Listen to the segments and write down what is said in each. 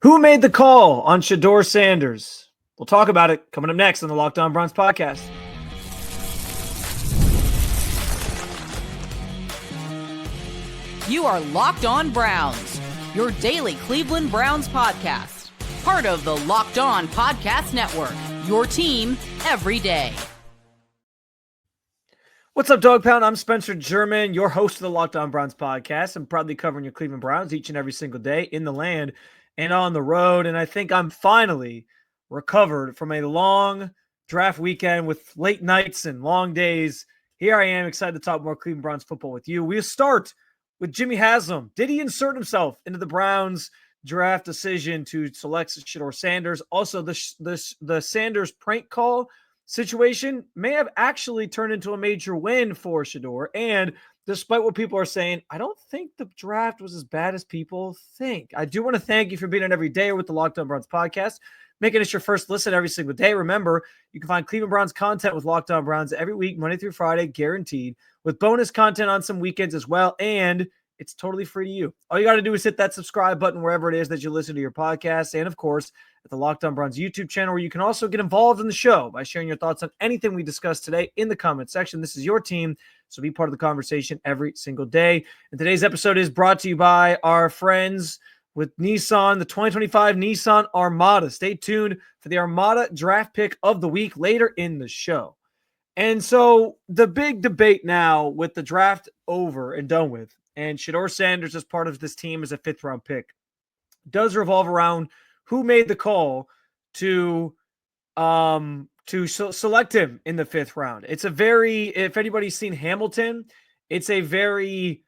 Who made the call on Shedeur Sanders? We'll talk about it coming up next on the Locked On Browns podcast. You are Locked On Browns, your daily Cleveland Browns podcast. Part of the Locked On Podcast Network, your team every day. What's up, Dog Pound? I'm Spencer German, your host of the Locked On Browns podcast. I'm proudly covering your Cleveland Browns each and every single day in the land and on the road. And I think I'm finally recovered from a long draft weekend with late nights and long days. Here I am, excited to talk more Cleveland Browns football with you. We'll start with Jimmy Haslam. Did he insert himself into the Browns draft decision to select Shedeur Sanders? Also, the Sanders prank call situation may have actually turned into a major win for Shedeur. And despite what people are saying, I don't think the draft was as bad as people think. I do want to thank you for being on every day with the Locked On Browns podcast, making us your first listen every single day. Remember, you can find Cleveland Browns content with Locked On Browns every week, Monday through Friday, guaranteed, with bonus content on some weekends as well. And it's totally free to you. All you got to do is hit that subscribe button wherever it is that you listen to your podcast. And of course, at the Locked On Browns YouTube channel, where you can also get involved in the show by sharing your thoughts on anything we discussed today in the comment section. This is your team, so be part of the conversation every single day. And today's episode is brought to you by our friends with Nissan, the 2025 Nissan Armada. Stay tuned for the Armada draft pick of the week later in the show. And so the big debate now with the draft over and done with, and Shedeur Sanders as part of this team as a fifth-round pick, does revolve around who made the call to select him in the fifth round. It's a very, if anybody's seen Hamilton, it's a very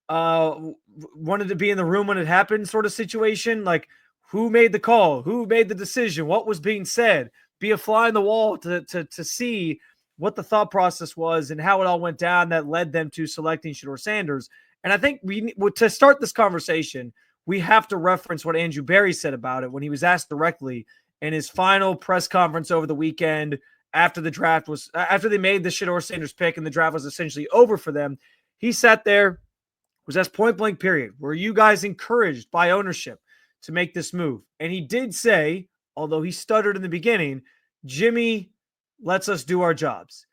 wanted to be in the room when it happened sort of situation. Like, who made the call? Who made the decision? What was being said? Be a fly on the wall to see what the thought process was and how it all went down that led them to selecting Shedeur Sanders. And I think to start this conversation, we have to reference what Andrew Berry said about it when he was asked directly in his final press conference over the weekend after they made the Shedeur Sanders pick and the draft was essentially over for them. He sat there, was asked point blank period, were you guys encouraged by ownership to make this move? And he did say, although he stuttered in the beginning, Jimmy lets us do our jobs.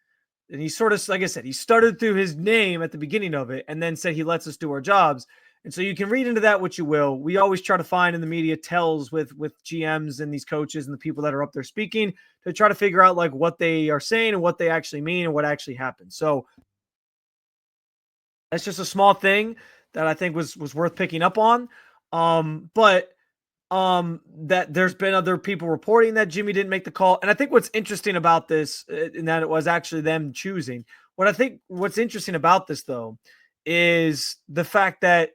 And he sort of, like I said, he stuttered through his name at the beginning of it and then said he lets us do our jobs. And so you can read into that what you will. We always try to find in the media tells with GMs and these coaches and the people that are up there speaking to try to figure out like what they are saying and what they actually mean and what actually happened. So that's just a small thing that I think was worth picking up on. But that there's been other people reporting that Jimmy didn't make the call. And I think what's interesting about this, and that it was actually them choosing. What's interesting about this, though, is the fact that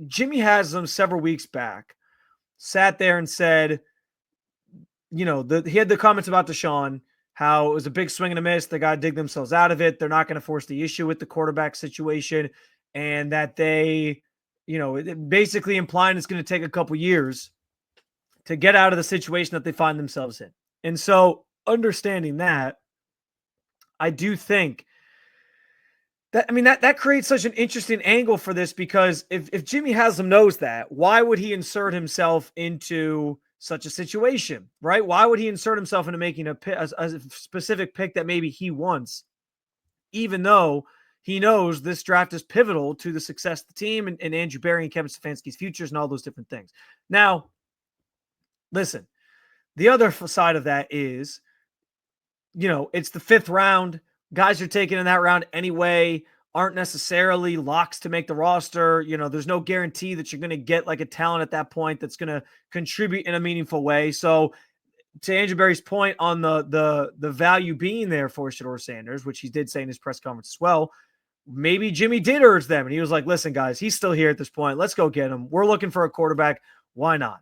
Jimmy Haslam several weeks back sat there and said, he had the comments about Deshaun, how it was a big swing and a miss. They got to dig themselves out of it. They're not going to force the issue with the quarterback situation, and that they, basically implying it's going to take a couple years to get out of the situation that they find themselves in. And so understanding that, I do think that creates such an interesting angle for this, because if Jimmy Haslam knows that, why would he insert himself into such a situation, right? Why would he insert himself into making a specific pick that maybe he wants, even though he knows this draft is pivotal to the success of the team and Andrew Berry and Kevin Stefanski's futures and all those different things. Now, listen, the other side of that is, it's the fifth round. Guys are taken in that round anyway, aren't necessarily locks to make the roster. There's no guarantee that you're going to get like a talent at that point that's going to contribute in a meaningful way. So to Andrew Berry's point on the value being there for Shedeur Sanders, which he did say in his press conference as well, maybe Jimmy did urge them. And he was like, listen, guys, he's still here at this point. Let's go get him. We're looking for a quarterback. Why not?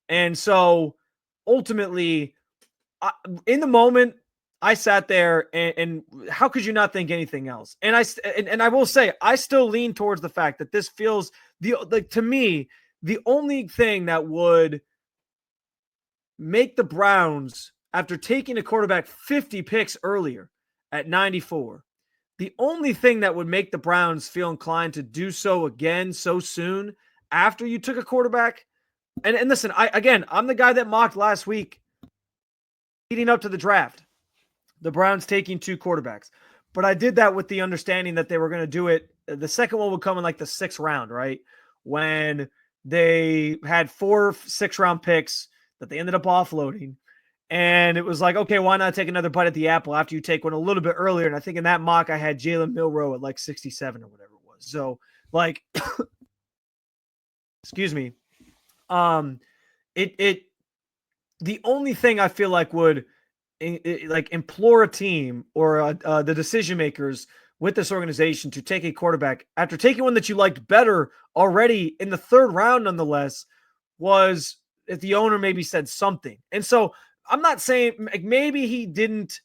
And so ultimately, in the moment, I sat there and how could you not think anything else? And I will say, I still lean towards the fact that this feels to me, the only thing that would make the Browns, after taking a quarterback 50 picks earlier at 94, the only thing that would make the Browns feel inclined to do so again so soon after you took a quarterback And listen, I'm the guy that mocked last week leading up to the draft, the Browns taking 2 quarterbacks. But I did that with the understanding that they were going to do it. The second one would come in like the 6th round, right? When they had 4 6th-round picks that they ended up offloading. And it was like, okay, why not take another bite at the apple after you take one a little bit earlier? And I think in that mock, I had Jalen Milroe at like 67 or whatever it was. So, like, excuse me. It the only thing I feel like would like implore a team or the decision makers with this organization to take a quarterback after taking one that you liked better already in the 3rd round, nonetheless, was if the owner maybe said something. And so I'm not saying like maybe he didn't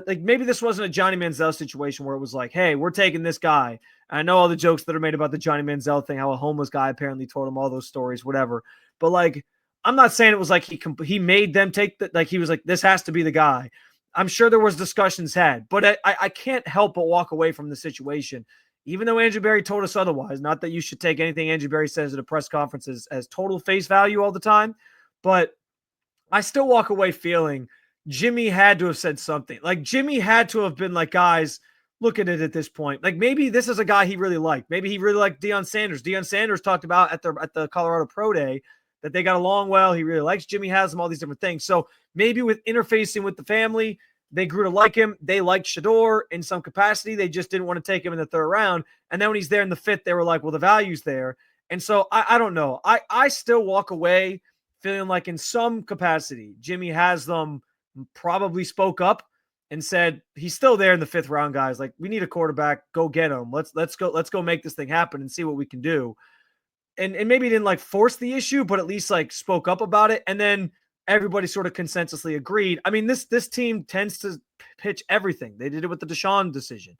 like maybe this wasn't a Johnny Manziel situation where it was like, hey, we're taking this guy. I know all the jokes that are made about the Johnny Manziel thing, how a homeless guy apparently told him all those stories, whatever. But like, I'm not saying it was like he made them take that. Like he was like, this has to be the guy. I'm sure there was discussions had, but I can't help but walk away from the situation, even though Andrew Berry told us otherwise. Not that you should take anything Andrew Berry says at a press conference as total face value all the time, but I still walk away feeling Jimmy had to have said something. Like Jimmy had to have been like, guys, look at it at this point. Like maybe this is a guy he really liked. Maybe he really liked Deion Sanders. Deion Sanders talked about at the Colorado Pro Day that they got along well. He really likes Jimmy Haslam, all these different things. So maybe with interfacing with the family, they grew to like him. They liked Shedeur in some capacity. They just didn't want to take him in the 3rd round. And then when he's there in the 5th, they were like, well, the value's there. And so I don't know. I still walk away feeling like in some capacity, Jimmy Haslam probably spoke up and said, he's still there in the 5th round, guys. Like, we need a quarterback. Go get him. Let's go make this thing happen and see what we can do. And maybe he didn't like force the issue, but at least like spoke up about it. And then everybody sort of consensusly agreed. I mean, this team tends to pitch everything. They did it with the Deshaun decision.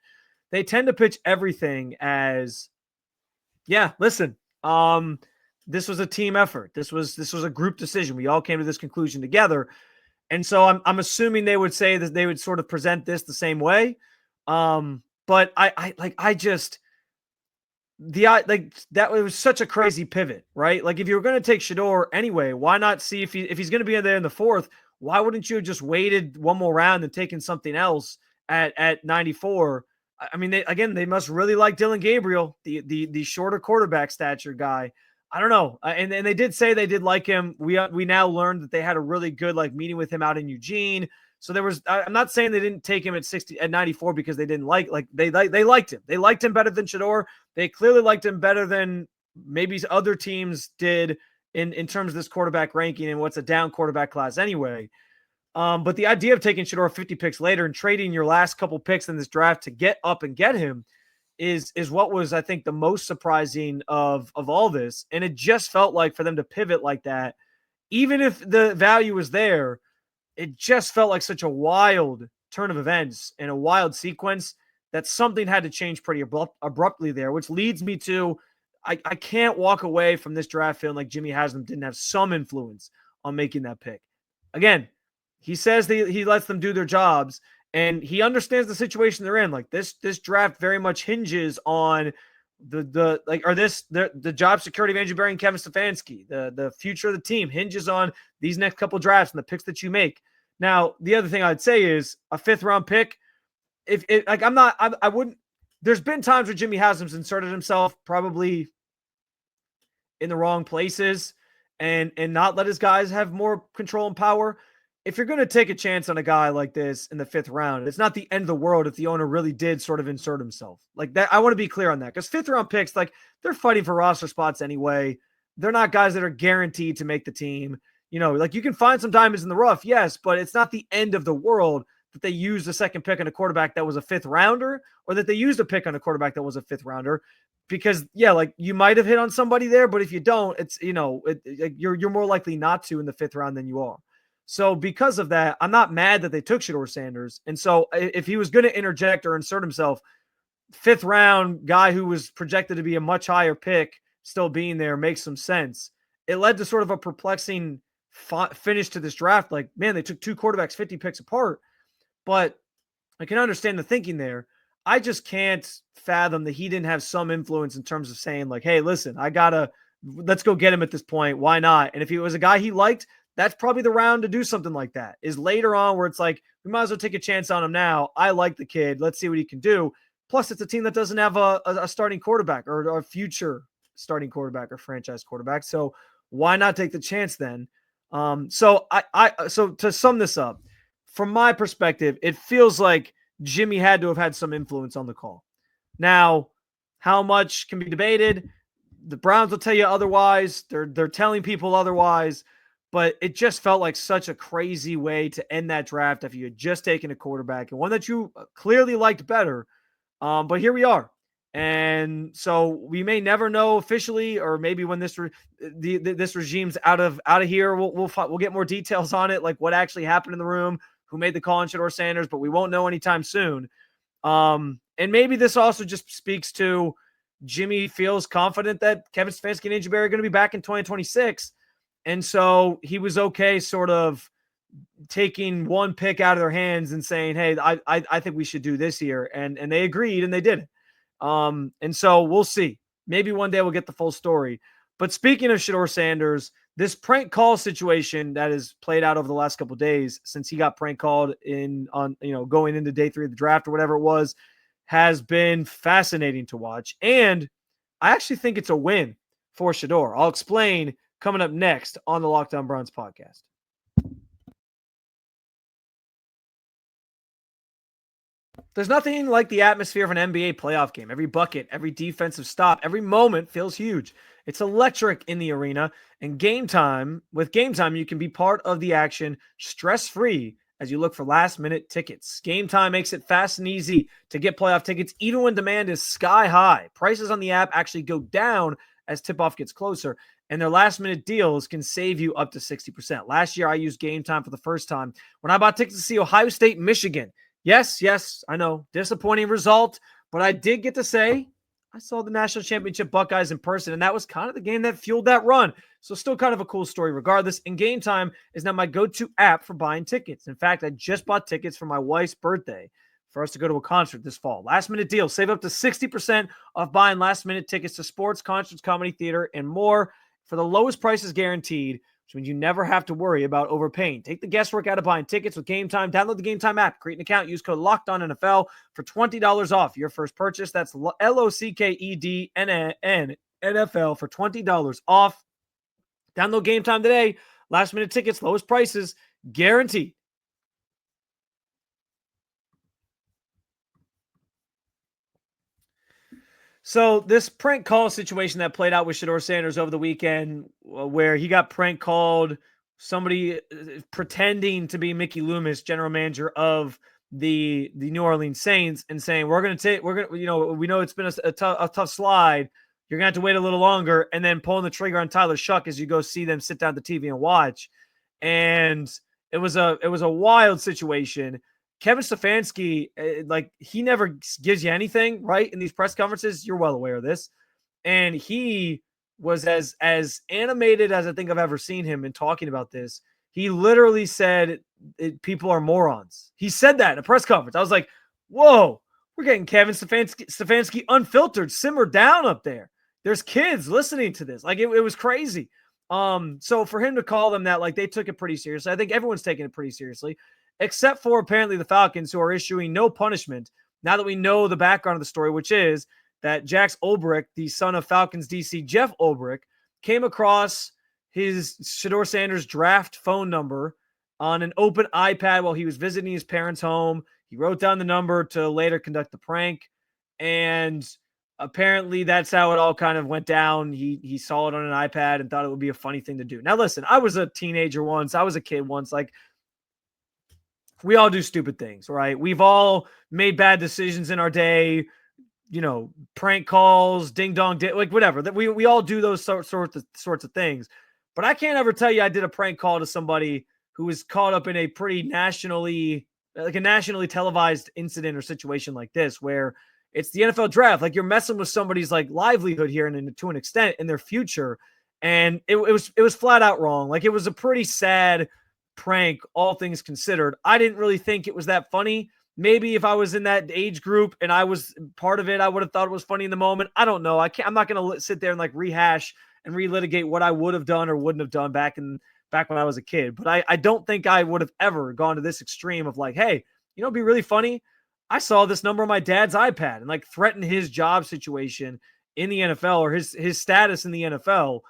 They tend to pitch everything as, yeah, listen, this was a team effort. This was a group decision. We all came to this conclusion together. And so I'm assuming they would say that they would sort of present this the same way. But I just that was such a crazy pivot, right? Like if you were going to take Shedeur anyway, why not see if he's going to be in there in the 4th? Why wouldn't you have just waited one more round and taken something else at 94? I mean, they must really like Dylan Gabriel, the shorter quarterback stature guy. I don't know. And they did say they did like him. We now learned that they had a really good like meeting with him out in Eugene. So there was, I'm not saying they didn't take him at 94 because they didn't like they liked him. They liked him better than Shedeur. They clearly liked him better than maybe other teams did in terms of this quarterback ranking and what's a down quarterback class anyway. But the idea of taking Shedeur 50 picks later and trading your last couple picks in this draft to get up and get him is what was, I think, the most surprising of all this. And it just felt like for them to pivot like that, even if the value was there, it just felt like such a wild turn of events and a wild sequence that something had to change pretty abruptly there, which leads me to I can't walk away from this draft feeling like Jimmy Haslam didn't have some influence on making that pick. Again, he says he lets them do their jobs, and he understands the situation they're in. Like this draft very much hinges on the job security of Andrew Berry and Kevin Stefanski. The future of the team hinges on these next couple drafts and the picks that you make. Now, the other thing I'd say is a 5th round pick. I wouldn't. There's been times where Jimmy Haslam's inserted himself probably in the wrong places and not let his guys have more control and power. If you're going to take a chance on a guy like this in the 5th round, it's not the end of the world if the owner really did sort of insert himself like that. I want to be clear on that because 5th round picks, like they're fighting for roster spots anyway. They're not guys that are guaranteed to make the team. You know, like you can find some diamonds in the rough, yes, but it's not the end of the world that they used a second pick on a quarterback that was a 5th rounder or that they used a pick on a quarterback that was a 5th rounder. Because, yeah, like you might have hit on somebody there, but if you don't, it's, you know, you're more likely not to in the 5th round than you are. So because of that, I'm not mad that they took Shedeur Sanders. And so if he was going to interject or insert himself, 5th round guy who was projected to be a much higher pick still being there makes some sense. It led to sort of a perplexing finish to this draft. Like, man, they took 2 quarterbacks 50 picks apart. But I can understand the thinking there. I just can't fathom that he didn't have some influence in terms of saying like, hey, listen, I gotta let's go get him at this point. Why not? And if he was a guy he liked, that's probably the round to do something like that, is later on where it's like, we might as well take a chance on him now. I like the kid. Let's see what he can do. Plus, it's a team that doesn't have a starting quarterback or a future starting quarterback or franchise quarterback. So why not take the chance then? So to sum this up, from my perspective, it feels like Jimmy had to have had some influence on the call. Now, how much can be debated? The Browns will tell you otherwise. They're telling people otherwise. But it just felt like such a crazy way to end that draft if you had just taken a quarterback and one that you clearly liked better. But here we are. And so we may never know officially, or maybe when this regime's out of here, we'll get more details on it, like what actually happened in the room, who made the call on Shedeur Sanders, but we won't know anytime soon. And maybe this also just speaks to Jimmy feels confident that Kevin Stefanski and AJ Barry are going to be back in 2026. And so he was okay sort of taking one pick out of their hands and saying, hey, I think we should do this here. And they agreed and they did it. And so we'll see. Maybe one day we'll get the full story. But speaking of Shedeur Sanders, this prank call situation that has played out over the last couple of days since he got prank called going into day 3 of the draft or whatever it was, has been fascinating to watch. And I actually think it's a win for Shedeur. I'll explain coming up next on the Locked On Browns podcast. There's nothing like the atmosphere of an NBA playoff game. Every bucket, every defensive stop, every moment feels huge. It's electric in the arena. And with Gametime, you can be part of the action stress-free as you look for last-minute tickets. Gametime makes it fast and easy to get playoff tickets, even when demand is sky high. Prices on the app actually go down as tip-off gets closer, and their last-minute deals can save you up to 60%. Last year, I used Gametime for the first time when I bought tickets to see Ohio State, Michigan. Yes, I know, disappointing result, but I did get to say I saw the national championship Buckeyes in person, and that was kind of the game that fueled that run. So still kind of a cool story regardless. And Gametime is now my go-to app for buying tickets. In fact, I just bought tickets for my wife's birthday for us to go to a concert this fall. Last-minute deal. Save up to 60% off buying last-minute tickets to sports, concerts, comedy, theater, and more for the lowest prices guaranteed, which means you never have to worry about overpaying. Take the guesswork out of buying tickets with Gametime. Download the Gametime app, create an account, use code LOCKEDONNFL for $20 off your first purchase. That's LOCKEDNNFL for $20 off. Download Gametime today. Last minute tickets, lowest prices, guaranteed. So this prank call situation that played out with Shedeur Sanders over the weekend, where he got prank called, somebody pretending to be Mickey Loomis, general manager of the New Orleans Saints, and saying, we know it's been a tough slide. You're going to have to wait a little longer, and then pulling the trigger on Tyler Shuck as you go see them sit down at the TV and watch. And it was a wild situation. Kevin Stefanski, he never gives you anything, right? In these press conferences, you're well aware of this. And he was as animated as I think I've ever seen him in talking about this. He literally said people are morons. He said that in a press conference. I was like, whoa, we're getting Kevin Stefanski unfiltered, simmer down up there. There's kids listening to this. It was crazy. So for him to call them that, they took it pretty seriously. I think everyone's taking it pretty seriously, except for apparently the Falcons, who are issuing no punishment now that we know the background of the story, which is that Jax Ulbrich, the son of Falcons DC Jeff Ulbrich, came across his Shedeur Sanders draft phone number on an open iPad while he was visiting his parents' home. He wrote down the number to later conduct the prank, and apparently that's how it all kind of went down. He saw it on an iPad and thought it would be a funny thing to do. Now, listen, I was a teenager once. I was a kid once. We all do stupid things, right? We've all made bad decisions in our day, prank calls, ding dong, whatever. That we all do those sorts of things. But I can't ever tell you I did a prank call to somebody who was caught up in a pretty nationally televised incident or situation like this, where it's the NFL draft. You're messing with somebody's livelihood here and to an extent in their future. And it was flat out wrong. It was a pretty sad prank, all things considered. I didn't really think it was that funny. Maybe if I was in that age group and I was part of it, I would have thought it was funny in the moment. I don't know. I'm not going to sit there and rehash and relitigate what I would have done or wouldn't have done back when I was a kid. But I don't think I would have ever gone to this extreme of like, hey, it'd be really funny. I saw this number on my dad's iPad and like threaten his job situation in the NFL or his status in the NFL,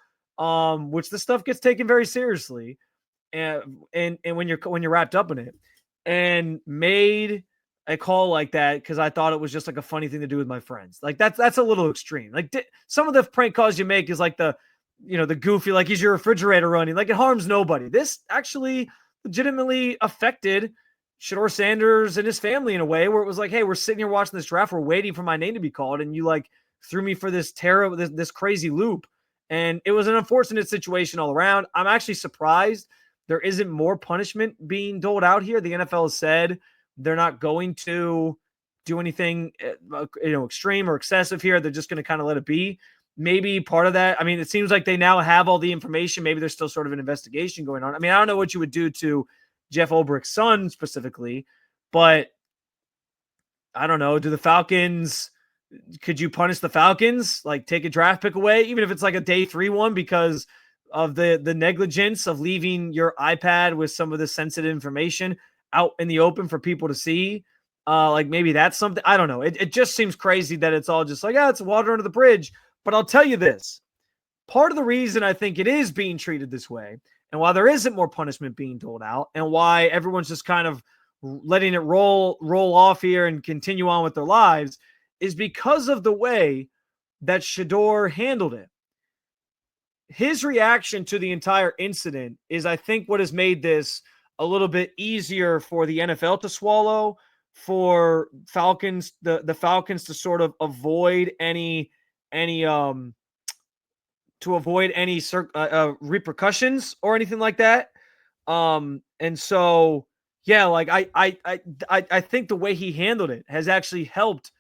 which the stuff gets taken very seriously. And when you're wrapped up in it, and made a call like that because I thought it was just like a funny thing to do with my friends. Like that's a little extreme. Like some of the prank calls you make is like the goofy, like he's your refrigerator running, like it harms nobody. This actually legitimately affected Shedeur Sanders and his family in a way where it was like, hey, we're sitting here watching this draft, we're waiting for my name to be called, and you like threw me for this this crazy loop. And it was an unfortunate situation all around. I'm actually surprised there isn't more punishment being doled out here. The NFL has said they're not going to do anything, extreme or excessive here. They're just going to kind of let it be. Maybe part of that, I mean, it seems like they now have all the information. Maybe there's still sort of an investigation going on. I mean, I don't know what you would do to Jeff Ulbricht's son specifically, but I don't know. Could you punish the Falcons? Like take a draft pick away, even if it's like a day 3 one because of the negligence of leaving your iPad with some of the sensitive information out in the open for people to see. Like maybe that's something. I don't know. It just seems crazy that it's all just like, it's water under the bridge. But I'll tell you this. Part of the reason I think it is being treated this way, and why there isn't more punishment being doled out, and why everyone's just kind of letting it roll off here and continue on with their lives, is because of the way that Shedeur handled it. His reaction to the entire incident is, I think, what has made this a little bit easier for the NFL to swallow, for Falcons, the Falcons to sort of avoid any repercussions or anything like that. And so, yeah, like I think the way he handled it has actually helped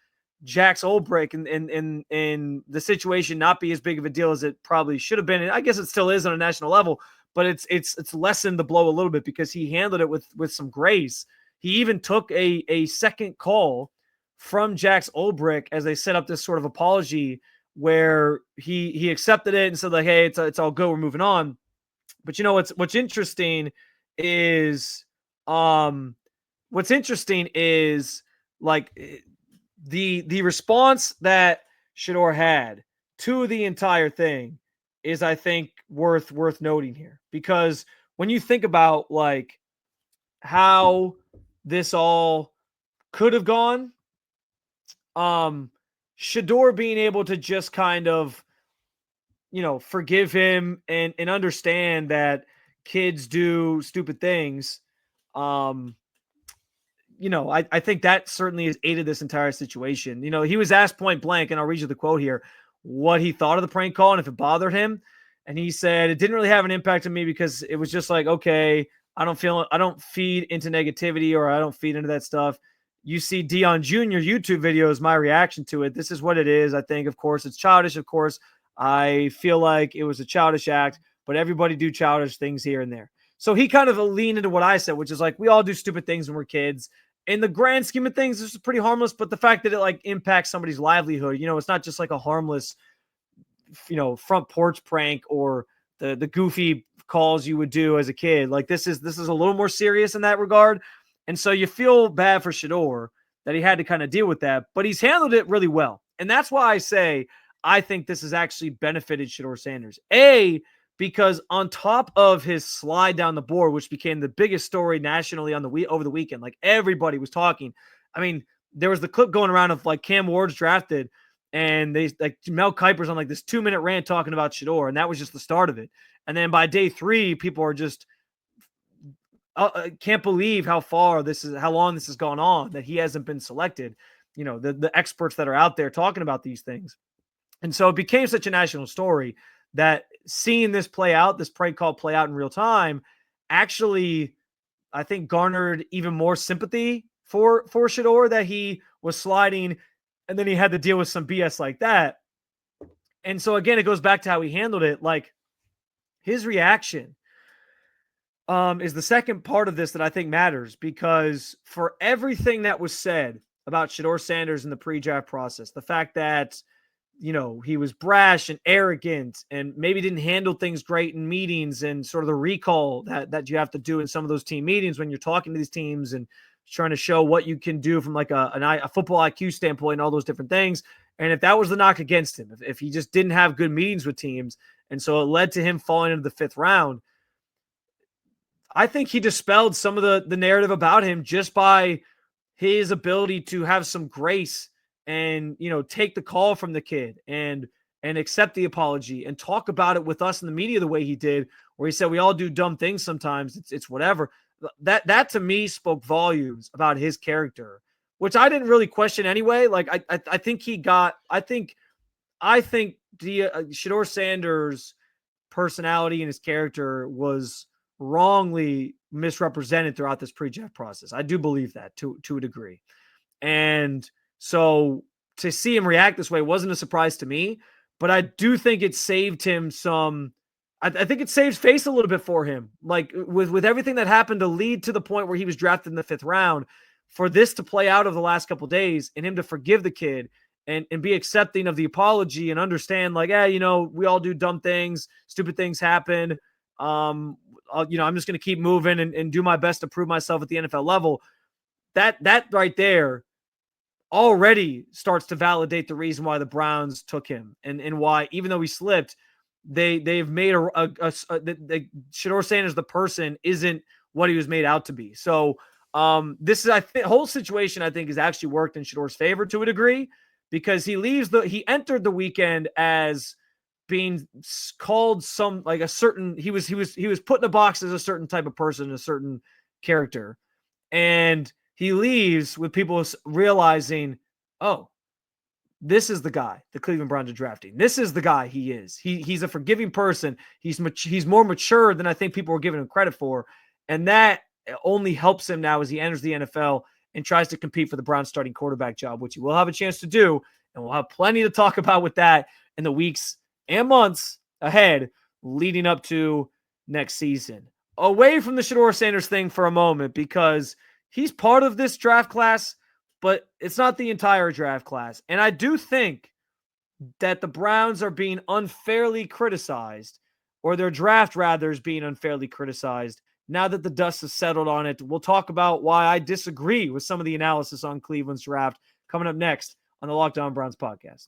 Jax Ulbrich and the situation not be as big of a deal as it probably should have been. And I guess it still is on a national level, but it's lessened the blow a little bit because he handled it with some grace. He even took a second call from Jax Ulbrich as they set up this sort of apology where he accepted it and said like, hey, it's all good, we're moving on. But what's interesting is like the response that Shedeur had to the entire thing is, I think, worth noting here, because when you think about like how this all could have gone, Shedeur being able to just kind of, forgive him and understand that kids do stupid things. I think that certainly has aided this entire situation. He was asked point blank, and I'll read you the quote here, what he thought of the prank call and if it bothered him. And he said, it didn't really have an impact on me because it was just like, okay, I don't feed into negativity, or I don't feed into that stuff. You see Deion Jr. YouTube videos, my reaction to it. This is what it is. I think, of course, it's childish. Of course, I feel like it was a childish act, but everybody do childish things here and there. So he kind of leaned into what I said, which is like, we all do stupid things when we're kids. In the grand scheme of things, this is pretty harmless, but the fact that it like impacts somebody's livelihood, it's not just like a harmless, front porch prank or the goofy calls you would do as a kid. Like this is a little more serious in that regard. And so you feel bad for Shedeur that he had to kind of deal with that, but he's handled it really well. And that's why I say, I think this has actually benefited Shedeur Sanders. Because on top of his slide down the board, which became the biggest story nationally over the weekend, like everybody was talking. I mean, there was the clip going around of like Cam Ward's drafted, and they like Mel Kiper's on like this 2-minute rant talking about Shedeur, and that was just the start of it. And then by day 3, people are just can't believe how long this has gone on, that he hasn't been selected. The experts that are out there talking about these things, and so it became such a national story that seeing this prank call play out in real time, actually, I think garnered even more sympathy for Shedeur, that he was sliding and then he had to deal with some BS like that. And so again, it goes back to how he handled it. Like his reaction is the second part of this that I think matters, because for everything that was said about Shedeur Sanders in the pre-draft process, the fact that he was brash and arrogant and maybe didn't handle things great in meetings and sort of the recall that you have to do in some of those team meetings when you're talking to these teams and trying to show what you can do from like a football IQ standpoint and all those different things. And if that was the knock against him, if he just didn't have good meetings with teams, and so it led to him falling into the 5th round, I think he dispelled some of the narrative about him just by his ability to have some grace and, take the call from the kid and accept the apology and talk about it with us in the media the way he did, where he said, we all do dumb things sometimes. It's whatever. That to me spoke volumes about his character, which I didn't really question anyway. Like, I think the Shedeur Sanders personality and his character was wrongly misrepresented throughout this pre-draft process. I do believe that to a degree. And so to see him react this way wasn't a surprise to me, but I do think it saved him some. I think it saves face a little bit for him. Like with everything that happened to lead to the point where he was drafted in the 5th round, for this to play out over the last couple of days and him to forgive the kid and be accepting of the apology and understand like, we all do dumb things, stupid things happen. I'm just going to keep moving and do my best to prove myself at the NFL level. That right there already starts to validate the reason why the Browns took him and why, even though he slipped, they've made Shedeur Sanders, the person, isn't what he was made out to be. So this is, whole situation, I think, has actually worked in Shedeur's favor to a degree, because he entered the weekend as being called he was put in a box as a certain type of person, a certain character. And he leaves with people realizing, oh, this is the guy the Cleveland Browns are drafting. This is the guy he is. He's a forgiving person. He's more mature than I think people were giving him credit for. And that only helps him now as he enters the NFL and tries to compete for the Browns starting quarterback job, which he will have a chance to do. And we'll have plenty to talk about with that in the weeks and months ahead leading up to next season. Away from the Shedeur Sanders thing for a moment, because he's part of this draft class, but it's not the entire draft class. And I do think that the Browns are being unfairly criticized, or their draft rather is being unfairly criticized now that the dust has settled on it. We'll talk about why I disagree with some of the analysis on Cleveland's draft coming up next on the Locked On Browns podcast.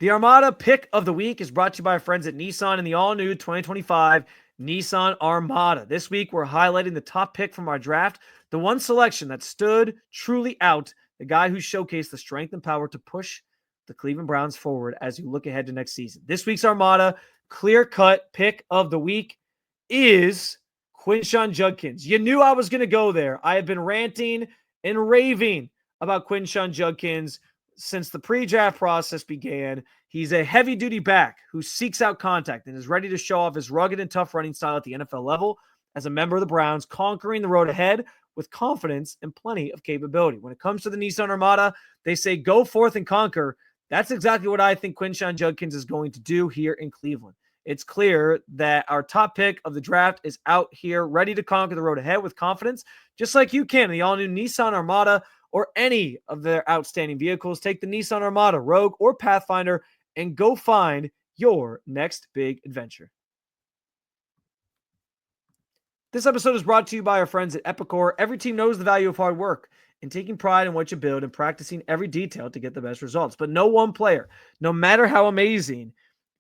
The Armada pick of the week is brought to you by our friends at Nissan and the all-new 2025 Nissan Armada. This week, we're highlighting the top pick from our draft, the one selection that stood truly out, the guy who showcased the strength and power to push the Cleveland Browns forward as you look ahead to next season. This week's Armada clear-cut pick of the week is Quinshon Judkins. You knew I was going to go there. I have been ranting and raving about Quinshon Judkins since the pre-draft process began. He's a heavy-duty back who seeks out contact and is ready to show off his rugged and tough running style at the NFL level as a member of the Browns, conquering the road ahead with confidence and plenty of capability. When it comes to the Nissan Armada, they say go forth and conquer. That's exactly what I think Quinshon Judkins is going to do here in Cleveland. It's clear that our top pick of the draft is out here ready to conquer the road ahead with confidence, just like you can in the all-new Nissan Armada or any of their outstanding vehicles. Take the Nissan Armada, Rogue, or Pathfinder and go find your next big adventure. This episode is brought to you by our friends at Epicor. Every team knows the value of hard work and taking pride in what you build and practicing every detail to get the best results. But no one player, no matter how amazing,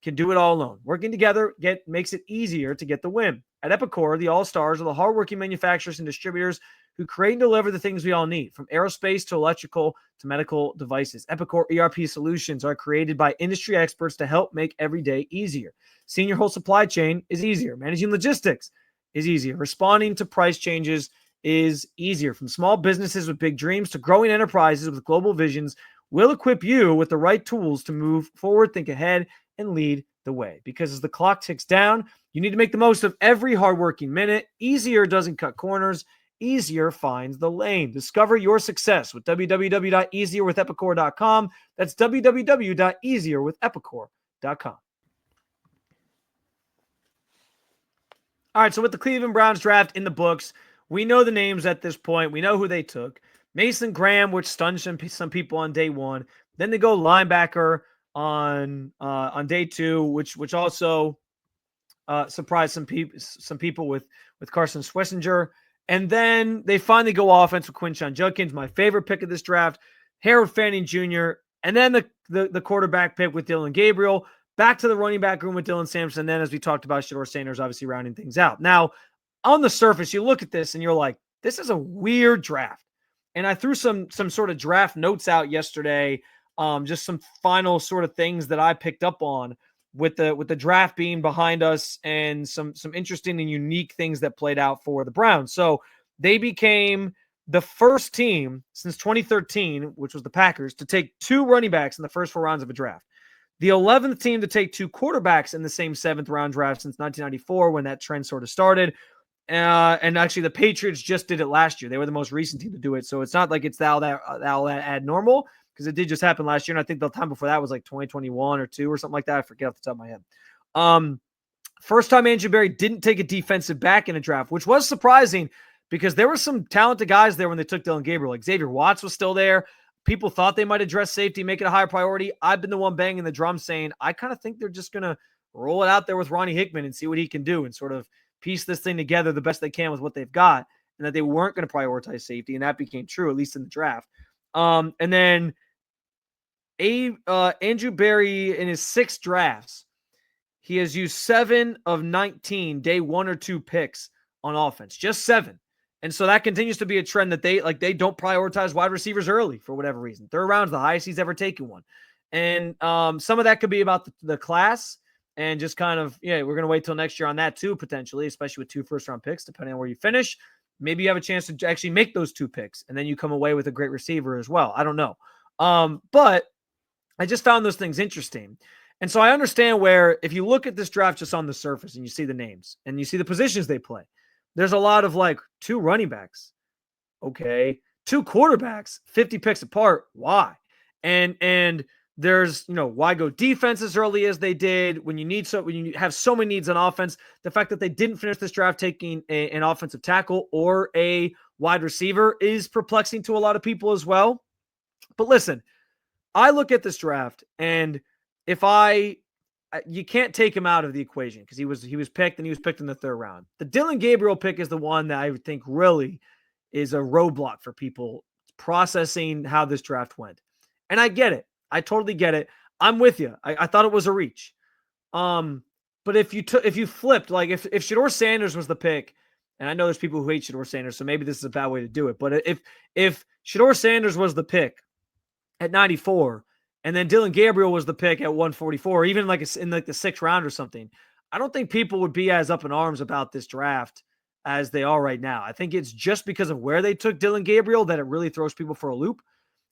can do it all alone. Working together makes it easier to get the win. At Epicor, the all-stars are the hardworking manufacturers and distributors who create and deliver the things we all need, from aerospace to electrical to medical devices. Epicor ERP solutions are created by industry experts to help make every day easier. Seeing your whole supply chain is easier. Managing logistics is easier. Responding to price changes is easier. From small businesses with big dreams to growing enterprises with global visions, we'll equip you with the right tools to move forward, think ahead, and lead the way. Because as the clock ticks down, you need to make the most of every hardworking minute. Easier doesn't cut corners. Easier finds the lane. Discover your success with www.easierwithepicor.com. That's www.easierwithepicor.com. All right, so with the Cleveland Browns draft in the books, We know the names at this point. We know who they took. Mason Graham, which stunned some people on day one. Then they go linebacker on day two, which also surprised some people with Carson Schwessinger. And then they finally go offense with Quinshon Judkins, my favorite pick of this draft, Harold Fanning Jr., and then the quarterback pick with Dylan Gabriel, back to the running back room with Dylan Sampson. Then, as we talked about, Shedeur Sanders obviously rounding things out. Now, on the surface, you look at this and you're like, this is a weird draft. And I threw some sort of draft notes out yesterday, just some final sort of things that I picked up on with the draft being behind us and some interesting and unique things that played out for the Browns. So they became the first team since 2013, which was the Packers, to take 2 running backs in the first 4 rounds of a draft. The 11th team to take 2 quarterbacks in the same 7th round draft since 1994, when that trend sort of started. And actually, the Patriots just did it last year. They were the most recent team to do it. So it's not like it's all that abnormal, because it did just happen last year. And I think the time before that was like 2021 or 2 or something like that. I forget off the top of my head. First time Andrew Berry didn't take a defensive back in a draft, which was surprising because there were some talented guys there when they took Dylan Gabriel. Like Xavier Watts was still there. People thought they might address safety, make it a higher priority. I've been the one banging the drum saying, I kind of think they're just going to roll it out there with Ronnie Hickman and see what he can do and sort of piece this thing together the best they can with what they've got, and that they weren't going to prioritize safety. And that became true, at least in the draft. And then Andrew Berry, in his 6 drafts, he has used 7 of 19 day 1 or 2 picks on offense, just 7. And so that continues to be a trend that they don't prioritize wide receivers early for whatever reason. 3rd round's the highest he's ever taken one. And some of that could be about the class and just kind of, we're going to wait till next year on that too, potentially, especially with 2 first-round picks, depending on where you finish. Maybe you have a chance to actually make those 2 picks, and then you come away with a great receiver as well. I don't know. But I just found those things interesting. And so I understand where, if you look at this draft just on the surface and you see the names and you see the positions they play, there's a lot of 2 running backs. Okay. 2 quarterbacks, 50 picks apart. Why? And there's, why go defense as early as they did when you have so many needs on offense? The fact that they didn't finish this draft taking an offensive tackle or a wide receiver is perplexing to a lot of people as well. But listen, I look at this draft, and you can't take him out of the equation because he was picked, and he was picked in the 3rd round. The Dylan Gabriel pick is the one that I think really is a roadblock for people processing how this draft went. And I get it. I totally get it. I'm with you. I thought it was a reach. But if you flipped, like if Shedeur Sanders was the pick, and I know there's people who hate Shedeur Sanders, so maybe this is a bad way to do it. But if Shedeur Sanders was the pick at 94, and then Dylan Gabriel was the pick at 144, even in the 6th round or something, I don't think people would be as up in arms about this draft as they are right now. I think it's just because of where they took Dylan Gabriel that it really throws people for a loop.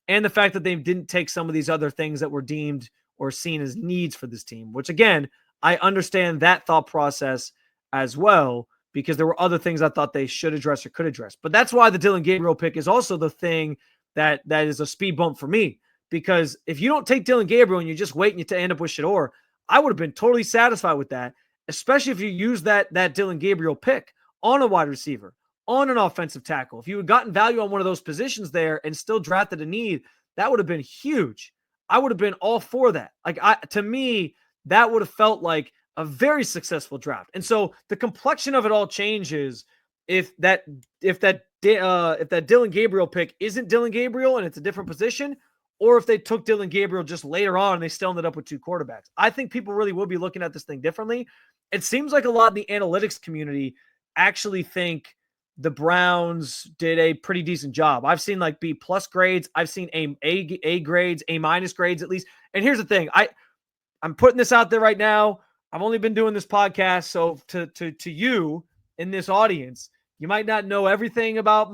And the fact that they didn't take some of these other things that were deemed or seen as needs for this team, which again, I understand that thought process as well, because there were other things I thought they should address or could address. But that's why the Dylan Gabriel pick is also the thing that is a speed bump for me. Because if you don't take Dylan Gabriel and you just wait and you end up with Shedeur, I would have been totally satisfied with that, especially if you use that Dylan Gabriel pick on a wide receiver, on an offensive tackle. If you had gotten value on one of those positions there and still drafted a need, that would have been huge. I would have been all for that. To me, that would have felt like a very successful draft. And so the complexion of it all changes if that Dylan Gabriel pick isn't Dylan Gabriel and it's a different position, or if they took Dylan Gabriel just later on and they still ended up with 2 quarterbacks. I think people really will be looking at this thing differently. It seems like a lot of the analytics community actually think the Browns did a pretty decent job. I've seen B+ grades. I've seen A grades, A- grades at least. And here's the thing. I'm putting this out there right now. I've only been doing this podcast. So to you in this audience, you might not know everything about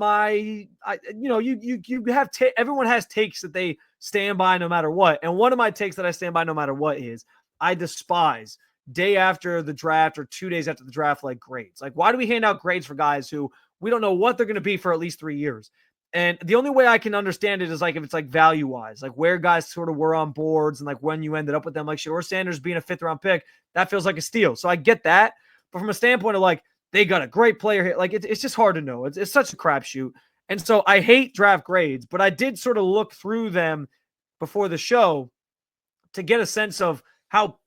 everyone has takes that they stand by no matter what. And one of my takes that I stand by no matter what is I despise day after the draft or 2 days after the draft, grades. Why do we hand out grades for guys who we don't know what they're going to be for at least 3 years? And the only way I can understand it is if it's value wise, where guys sort of were on boards and when you ended up with them, Shedeur Sanders being a 5th round pick, that feels like a steal. So I get that. But from a standpoint of they got a great player here. Like, it's just hard to know. It's such a crapshoot. And so I hate draft grades, but I did sort of look through them before the show to get a sense of how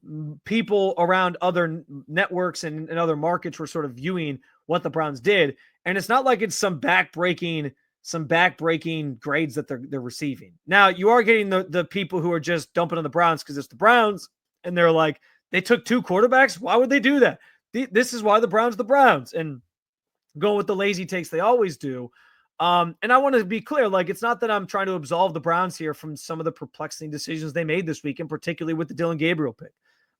people around other networks and other markets were sort of viewing what the Browns did. And it's not like it's some backbreaking grades that they're receiving. Now, you are getting the people who are just dumping on the Browns because it's the Browns, and they're like, they took 2 quarterbacks. Why would they do that? This is why the Browns, and going with the lazy takes they always do. And I want to be clear, like, it's not that I'm trying to absolve the Browns here from some of the perplexing decisions they made this week, and particularly with the Dillon Gabriel pick.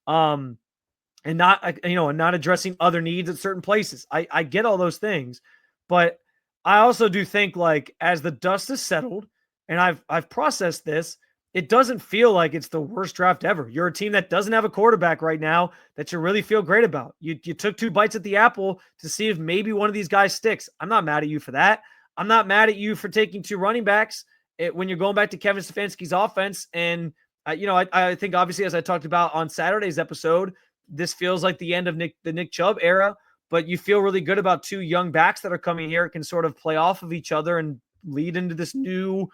And not addressing other needs at certain places. I get all those things, but I also do think, like, as the dust has settled and I've processed this, it doesn't feel like it's the worst draft ever. You're a team that doesn't have a quarterback right now that you really feel great about. You took 2 bites at the apple to see if maybe one of these guys sticks. I'm not mad at you for that. I'm not mad at you for taking 2 running backs when you're going back to Kevin Stefanski's offense. And, I think, obviously, as I talked about on Saturday's episode, this feels like the end of the Nick Chubb era, but you feel really good about 2 young backs that are coming here, can sort of play off of each other and lead into this new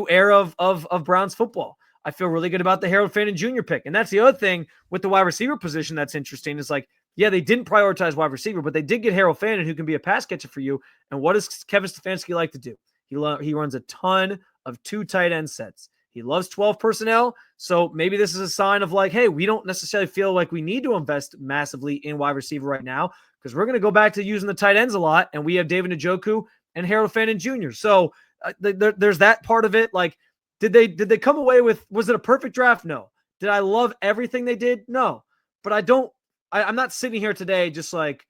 era of Browns football. I feel really good about the Harold Fannin Jr. pick. And that's the other thing with the wide receiver position that's interesting is, like, yeah, they didn't prioritize wide receiver, but they did get Harold Fannin, who can be a pass catcher for you. And what does Kevin Stefanski like to do? He runs a ton of 2 tight end sets. He loves 12 personnel. So maybe this is a sign of, like, hey, we don't necessarily feel like we need to invest massively in wide receiver right now because we're going to go back to using the tight ends a lot. And we have David Njoku and Harold Fannin Jr. So there's that part of it. Like, did they come away with, was it a perfect draft? No. Did I love everything they did? No. But I'm not sitting here today just like,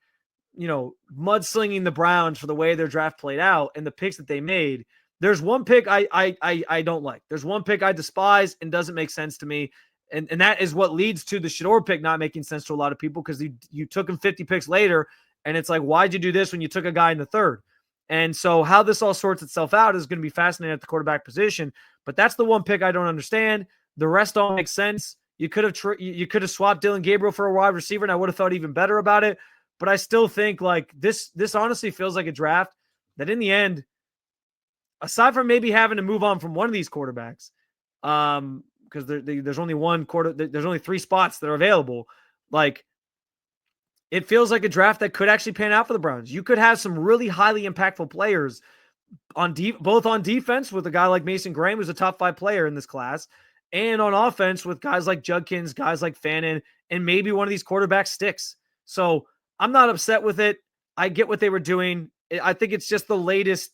mudslinging the Browns for the way their draft played out and the picks that they made. There's one pick I don't like. There's one pick I despise and doesn't make sense to me. And that is what leads to the Shedeur pick not making sense to a lot of people because you took him 50 picks later. And it's like, why'd you do this when you took a guy in the 3rd? And so how this all sorts itself out is going to be fascinating at the quarterback position. But that's the one pick I don't understand. The rest all makes sense. You could have swapped Dillon Gabriel for a wide receiver, and I would have felt even better about it. But I still think, like, this honestly feels like a draft that in the end, aside from maybe having to move on from one of these quarterbacks, because there's only there's only 3 spots that are available. Like, it feels like a draft that could actually pan out for the Browns. You could have some really highly impactful players both on defense with a guy like Mason Graham, who's a top 5 player in this class, and on offense with guys like Judkins, guys like Fannin, and maybe one of these quarterbacks sticks. So I'm not upset with it. I get what they were doing. I think it's just the latest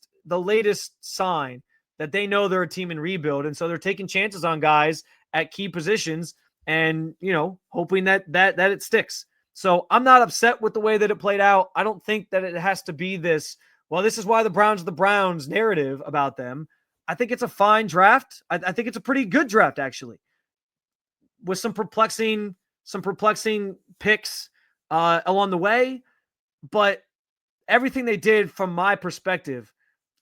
sign that they know they're a team in rebuild. And so they're taking chances on guys at key positions and, hoping that it sticks. So I'm not upset with the way that it played out. I don't think that it has to be this, well, this is why the Browns are the Browns narrative about them. I think it's a fine draft. I think it's a pretty good draft, actually, with some perplexing picks along the way. But everything they did from my perspective,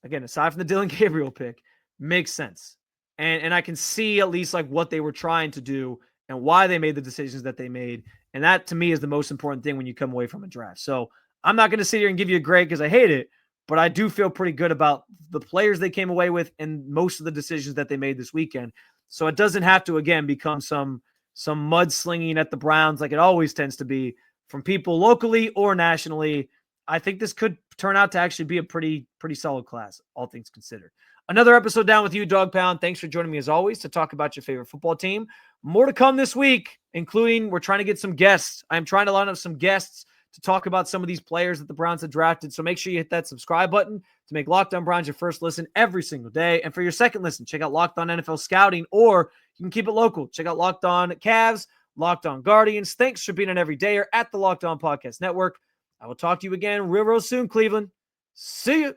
again, aside from the Dillon Gabriel pick, makes sense. And I can see at least like what they were trying to do and why they made the decisions that they made. And that, to me, is the most important thing when you come away from a draft. So I'm not going to sit here and give you a grade because I hate it, but I do feel pretty good about the players they came away with and most of the decisions that they made this weekend. So it doesn't have to, again, become some mudslinging at the Browns like it always tends to be from people locally or nationally. I think this could turn out to actually be a pretty solid class, all things considered. Another episode down with you, Dog Pound. Thanks for joining me as always to talk about your favorite football team. More to come this week, including we're trying to get some guests. I'm trying to line up some guests to talk about some of these players that the Browns have drafted. So make sure you hit that subscribe button to make Locked On Browns your first listen every single day. And for your second listen, check out Locked On NFL Scouting, or you can keep it local. Check out Locked On Cavs, Locked On Guardians. Thanks for being an everydayer at the Locked On Podcast Network. I will talk to you again real soon, Cleveland. See you.